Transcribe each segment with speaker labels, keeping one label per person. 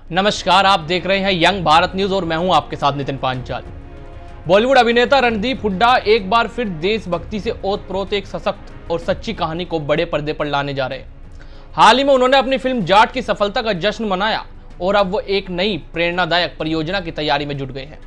Speaker 1: नमस्कार, आप देख रहे हैं यंग भारत न्यूज और मैं हूं आपके साथ नितिन पांचाल। बॉलीवुड अभिनेता रणदीप हुड्डा एक बार फिर देशभक्ति से ओतप्रोत एक सशक्त और सच्ची कहानी को बड़े पर्दे पर लाने जा रहे हैं। हाल ही में उन्होंने अपनी फिल्म जाट की सफलता का जश्न मनाया और अब वो एक नई प्रेरणादायक परियोजना की तैयारी में जुट गए हैं।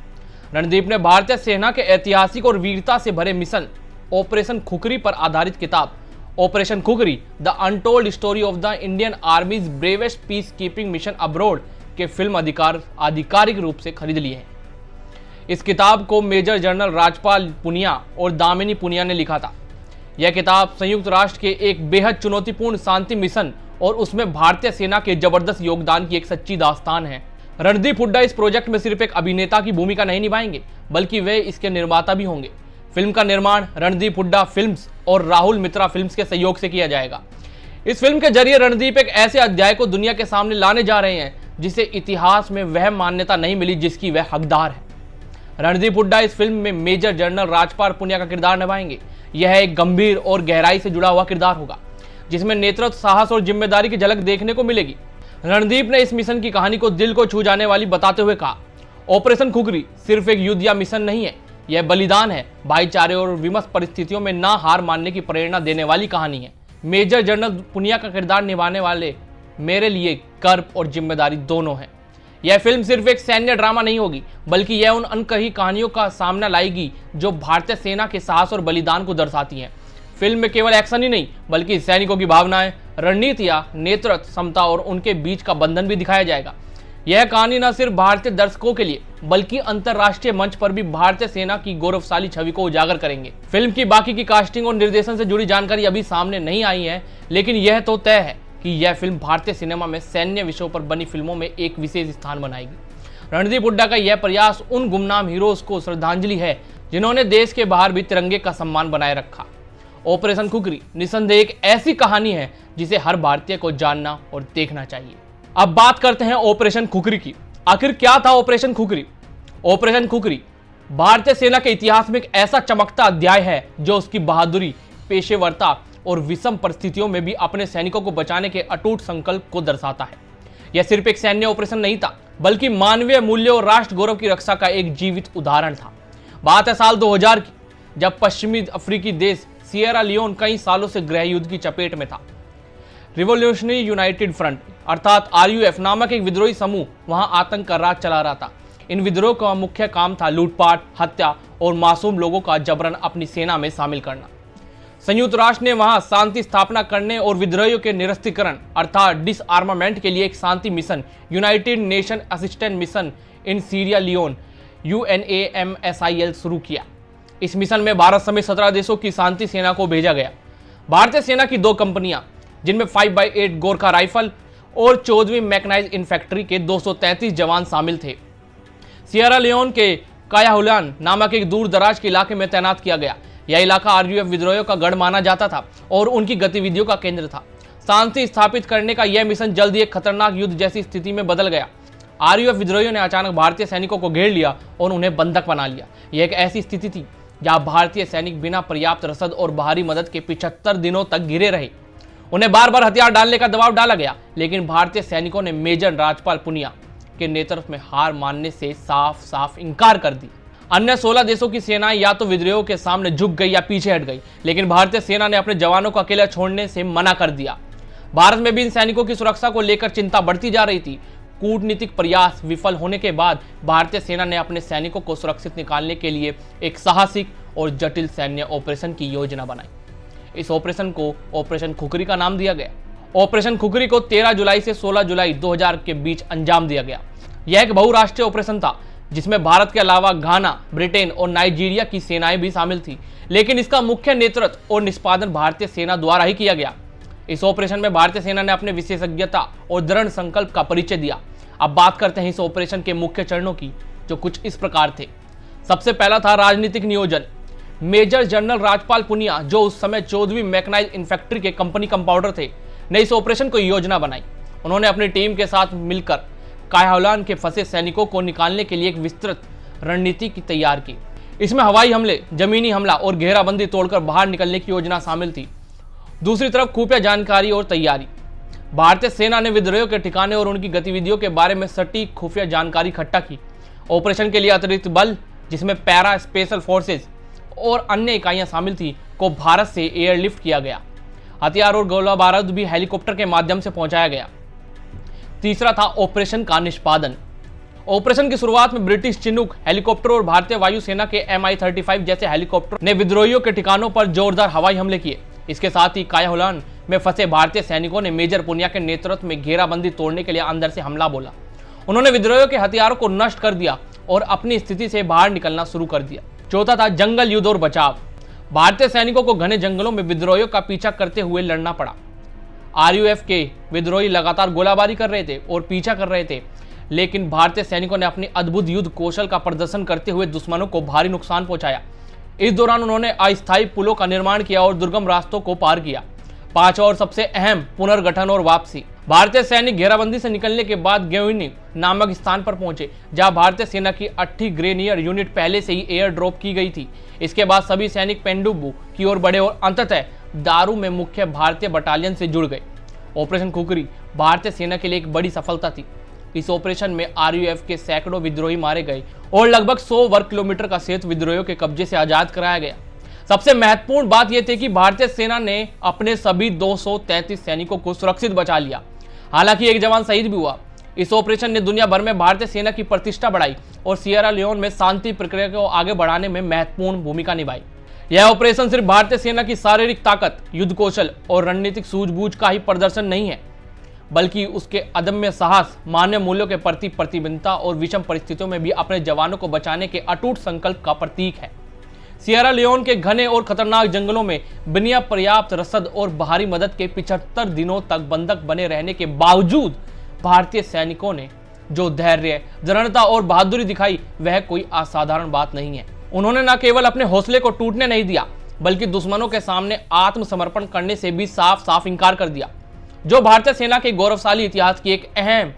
Speaker 1: रणदीप ने भारतीय सेना के ऐतिहासिक और वीरता से भरे मिशन ऑपरेशन खुखरी पर आधारित किताब operation Khukri the untold story of the Indian army's bravest peace keeping mission abroad के फिल्म आधिकारिक रूप से खरीद लिए हैं। इस किताब को मेजर जनरल राजपाल पुनिया और दामिनी पुनिया ने लिखा था। यह किताब संयुक्त राष्ट्र के एक बेहद चुनौतीपूर्ण शांति मिशन और उसमें भारतीय सेना के जबरदस्त योगदान की एक सच्ची दास्तान है। रणदीप हुड्डा इस प्रोजेक्ट में सिर्फ एक अभिनेता की भूमिका नहीं निभाएंगे, बल्कि वे इसके निर्माता भी होंगे। फिल्म का निर्माण रणदीप हुड्डा फिल्म्स और राहुल मित्रा फिल्म्स के सहयोग से किया जाएगा। इस फिल्म के जरिए रणदीप एक ऐसे अध्याय को दुनिया के सामने लाने जा रहे हैं जिसे इतिहास में वह मान्यता नहीं मिली जिसकी वह हकदार है। रणदीप हुड्डा इस फिल्म में मेजर जनरल राजपाल पुनिया का किरदार निभाएंगे। यह एक गंभीर और गहराई से जुड़ा हुआ किरदार होगा जिसमें नेतृत्व, साहस और जिम्मेदारी की झलक देखने को मिलेगी। रणदीप ने इस मिशन की कहानी को दिल को छू जाने वाली बताते हुए कहा, ऑपरेशन खुखरी सिर्फ एक युद्ध या मिशन नहीं है, यह बलिदान है, भाईचारे और विमर्श परिस्थितियों में ना हार मानने की प्रेरणा देने वाली कहानी है। मेजर जनरल पुनिया का किरदार निभाने वाले मेरे लिए गर्व और जिम्मेदारी दोनों है। यह फिल्म सिर्फ एक सैन्य ड्रामा नहीं होगी, बल्कि यह उन अनकही कहानियों का सामना लाएगी जो भारतीय सेना के साहस और बलिदान को दर्शाती हैं। फिल्म में केवल एक्शन ही नहीं, बल्कि सैनिकों की भावनाएं, रणनीतियां, नेतृत्व क्षमता और उनके बीच का बंधन भी दिखाया जाएगा। यह कहानी न सिर्फ भारतीय दर्शकों के लिए बल्कि अंतर्राष्ट्रीय मंच पर भी भारतीय सेना की गौरवशाली छवि को उजागर करेंगे। फिल्म की बाकी की कास्टिंग और निर्देशन से जुड़ी जानकारी अभी सामने नहीं आई है, लेकिन यह तो तय है कि यह फिल्म भारतीय सिनेमा में सैन्य विषयों पर बनी फिल्मों में एक विशेष स्थान बनाएगी। रणदीप हुड्डा का यह प्रयास उन गुमनाम हीरोज को श्रद्धांजलि है जिन्होंने देश के बाहर भी तिरंगे का सम्मान बनाए रखा। ऑपरेशन खुखरी निसंदेह एक ऐसी कहानी है जिसे हर भारतीय को जानना और देखना चाहिए। अब बात करते हैं ऑपरेशन खुखरी की। आखिर क्या था ऑपरेशन खुखरी? ऑपरेशन खुखरी भारतीय सेना के इतिहास में एक ऐसा चमकता अध्याय है जो उसकी बहादुरी, पेशेवरता और विषम परिस्थितियों में भी अपने सैनिकों को बचाने के अटूट संकल्प को दर्शाता है। यह सिर्फ एक सैन्य ऑपरेशन नहीं था, बल्कि मानवीय मूल्यों और राष्ट्र गौरव की रक्षा का एक जीवित उदाहरण था। बात है साल 2000 की, जब पश्चिमी अफ्रीकी देश सिएरा लियोन कई सालों से गृह युद्ध की चपेट में था। रिवोल्यूशनरी यूनाइटेड फ्रंट अर्थात RUF नामक एक विद्रोही समूह वहां आतंक का राज चला रहा था। इन विद्रोह का मुख्य काम था लूटपाट, हत्या और मासूम लोगों का जबरन अपनी सेना में शामिल करना। संयुक्त राष्ट्र ने वहां शांति स्थापना करने और विद्रोहियों के निरस्तीकरण अर्थात डिसआर्मामेंट के लिए एक शांति mission United Nation assistant mission in Sierra Leone UNAMSIL शुरू किया। इस मिशन में भारत समेत 17 देशों की शांति सेना को भेजा गया। भारतीय सेना की 2 कंपनियां जिनमें 5/8 गोरखा राइफल और 14वीं मैकेनाइज्ड इन्फैंट्री के 233 जवान शामिल थे। सिएरा लियोन के कायाहुलान नामक एक दूर दराज के इलाके में तैनात किया गया। यह इलाका RUF विद्रोहियों का गढ़ माना जाता था और उनकी गतिविधियों का केंद्र था। शांति स्थापित करने का यह मिशन जल्द ही एक खतरनाक युद्ध जैसी स्थिति में बदल गया। RUF विद्रोहियों ने अचानक भारतीय सैनिकों को घेर लिया और उन्हें बंधक बना लिया। यह एक ऐसी स्थिति थी जहां भारतीय सैनिक बिना पर्याप्त रसद और बाहरी मदद के 75 दिनों तक घिरे रहे। उन्हें बार बार हथियार डालने का दबाव डाला गया, लेकिन भारतीय सैनिकों ने मेजर राजपाल पुनिया के नेतृत्व में हार मानने से साफ साफ इनकार कर दी। अन्य 16 देशों की सेनाएं या तो विद्रोहियों के सामने झुक गई या पीछे हट गई, लेकिन भारतीय सेना ने अपने जवानों को अकेला छोड़ने से मना कर दिया। भारत में भी इन सैनिकों की सुरक्षा को लेकर चिंता बढ़ती जा रही थी। कूटनीतिक प्रयास विफल होने के बाद भारतीय सेना ने अपने सैनिकों को सुरक्षित निकालने के लिए एक साहसिक और जटिल सैन्य ऑपरेशन की योजना बनाई। इस ऑपरेशन को ऑपरेशन खुखरी का नाम दिया गया। ऑपरेशन खुखरी को 13 जुलाई से 16 जुलाई 2000 के बीच अंजाम दिया गया। यह एक बहुराष्ट्रीय ऑपरेशन था जिसमें भारत के अलावा घाना, ब्रिटेन और नाइजीरिया की सेनाएं भी शामिल थी, लेकिन इसका मुख्य नेतृत्व और निष्पादन भारतीय सेना द्वारा ही किया गया। इस ऑपरेशन में भारतीय सेना ने अपने विशेषज्ञता और दृढ़ संकल्प का परिचय दिया। अब बात करते हैं इस ऑपरेशन के मुख्य चरणों की, जो कुछ इस प्रकार थे। सबसे पहला था राजनीतिक नियोजन। मेजर जनरल राजपाल पुनिया, जो उस समय 14वीं मैकेनाइज्ड इन्फैंट्री के कंपनी कंपाउंडर थे, ने इस ऑपरेशन को योजना बनाई। उन्होंने अपनी टीम के साथ मिलकर कायाहुलान के फंसे सैनिकों को निकालने के लिए एक विस्तृत रणनीति की तैयार की। इसमें हवाई हमले, जमीनी हमला और घेराबंदी तोड़कर बाहर निकलने की योजना शामिल थी। दूसरी तरफ खुफिया जानकारी और तैयारी। भारतीय सेना ने विद्रोहियों के ठिकाने और उनकी गतिविधियों के बारे में सटीक खुफिया जानकारी इकट्ठा की। ऑपरेशन के लिए अतिरिक्त बल, जिसमें पैरा स्पेशल फोर्सेज और अन्य इकाइयां शामिल थी, को भारत से एयरलिफ्ट किया गया। हथियार और गोला बारूद भी हेलीकॉप्टर के माध्यम से पहुंचाया गया। तीसरा था ऑपरेशन का निष्पादन। ऑपरेशन की शुरुआत में ब्रिटिश चिनूक हेलीकॉप्टर और भारतीय वायुसेना के Mi-35 जैसे हेलीकॉप्टर ने विद्रोहियों के ठिकानों पर जोरदार हवाई हमले किए। इसके साथ ही कायाहुलान में फंसे भारतीय सैनिकों ने मेजर पुनिया के नेतृत्व में घेराबंदी तोड़ने के लिए अंदर से हमला बोला। उन्होंने विद्रोहियों के हथियारों को नष्ट कर दिया और अपनी स्थिति से बाहर निकलना शुरू कर दिया। चौथा था जंगल युद्ध और बचाव। भारतीय सैनिकों को घने जंगलों में विद्रोहियों का पीछा करते हुए लड़ना पड़ा। RUF के विद्रोही लगातार गोलाबारी कर रहे थे और पीछा कर रहे थे, लेकिन भारतीय सैनिकों ने अपनी अद्भुत युद्ध कौशल का प्रदर्शन करते हुए दुश्मनों को भारी नुकसान पहुंचाया। इस दौरान उन्होंने अस्थायी पुलों का निर्माण किया और दुर्गम रास्तों को पार किया। पांचवा और सबसे अहम, पुनर्गठन और वापसी। भारतीय सैनिक घेराबंदी से निकलने के बाद गेविनी नामक स्थान पर पहुंचे, जहां भारतीय सेना की 8वीं ग्रेनियर यूनिट पहले से ही एयर ड्रॉप की गई थी। इसके बाद सभी सैनिक पेंडुबू की ओर बढ़े और अंततः दारू में मुख्य भारतीय बटालियन से जुड़ गए। ऑपरेशन खुखरी भारतीय सेना के लिए एक बड़ी सफलता थी। इस ऑपरेशन में RUF के सैकड़ों विद्रोही मारे गए और लगभग 100 वर्ग किलोमीटर का क्षेत्र विद्रोहियों के कब्जे से आजाद कराया गया। सबसे महत्वपूर्ण बात यह थी कि भारतीय सेना ने अपने सभी 233 सैनिकों को सुरक्षित बचा लिया। हालांकि एक जवान शहीद भी हुआ। इस ऑपरेशन ने दुनिया भर में भारतीय सेना की प्रतिष्ठा बढ़ाई और सियरा लियोन में शांति प्रक्रिया को आगे बढ़ाने में महत्वपूर्ण भूमिका निभाई। यह ऑपरेशन सिर्फ भारतीय सेना की शारीरिक ताकत, युद्ध कौशल और रणनीतिक सूझबूझ का ही प्रदर्शन नहीं है, बल्कि उसके अदम्य साहस, मानवीय मूल्यों के प्रति प्रतिबद्धता और विषम परिस्थितियों में भी अपने जवानों को बचाने के अटूट संकल्प का प्रतीक है। सियरा लियोन के घने और खतरनाक जंगलों में बिना पर्याप्त रसद और बाहरी मदद के 75 दिनों तक बंधक बने रहने के बावजूद भारतीय सैनिकों ने जो धैर्य, दृढ़ता और बहादुरी दिखाई, वह कोई असाधारण बात नहीं है। उन्होंने न केवल अपने हौसले को टूटने नहीं दिया, बल्कि दुश्मनों के सामने आत्मसमर्पण करने से भी साफ साफ इंकार कर दिया, जो भारतीय सेना के गौरवशाली इतिहास की एक अहम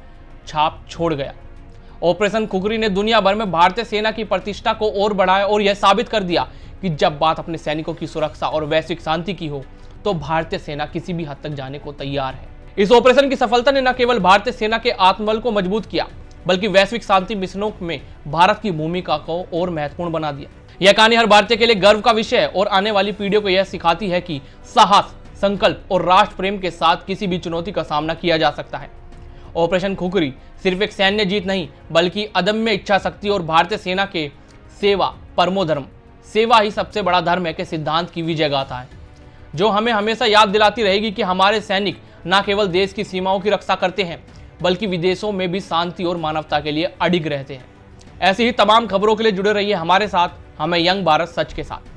Speaker 1: छाप छोड़ गया। ऑपरेशन खुखरी ने दुनिया भर में भारतीय सेना की प्रतिष्ठा को और बढ़ाया और यह साबित कर दिया कि जब बात अपने सैनिकों की सुरक्षा और वैश्विक शांति की हो, तो भारतीय सेना किसी भी हद तक जाने को तैयार है। इस ऑपरेशन की सफलता ने न केवल भारतीय सेना के आत्मबल को मजबूत किया, बल्कि वैश्विक शांति मिशनों में भारत की भूमिका को और महत्वपूर्ण बना दिया। यह कहानी हर भारतीय के लिए गर्व का विषय है और आने वाली पीढ़ियों को यह सिखाती है कि साहस, संकल्प और राष्ट्र प्रेम के साथ किसी भी चुनौती का सामना किया जा सकता है। ऑपरेशन खुखरी सिर्फ एक सैन्य जीत नहीं, बल्कि अदम्य इच्छा शक्ति और भारतीय सेना के सेवा परमो धर्म, सेवा ही सबसे बड़ा धर्म है के सिद्धांत की विजय गाथा है, जो हमें हमेशा याद दिलाती रहेगी कि हमारे सैनिक न केवल देश की सीमाओं की रक्षा करते हैं, बल्कि विदेशों में भी शांति और मानवता के लिए अडिग रहते हैं। ऐसी ही तमाम खबरों के लिए जुड़े रहिए हमारे साथ, हमें यंग भारत सच के साथ।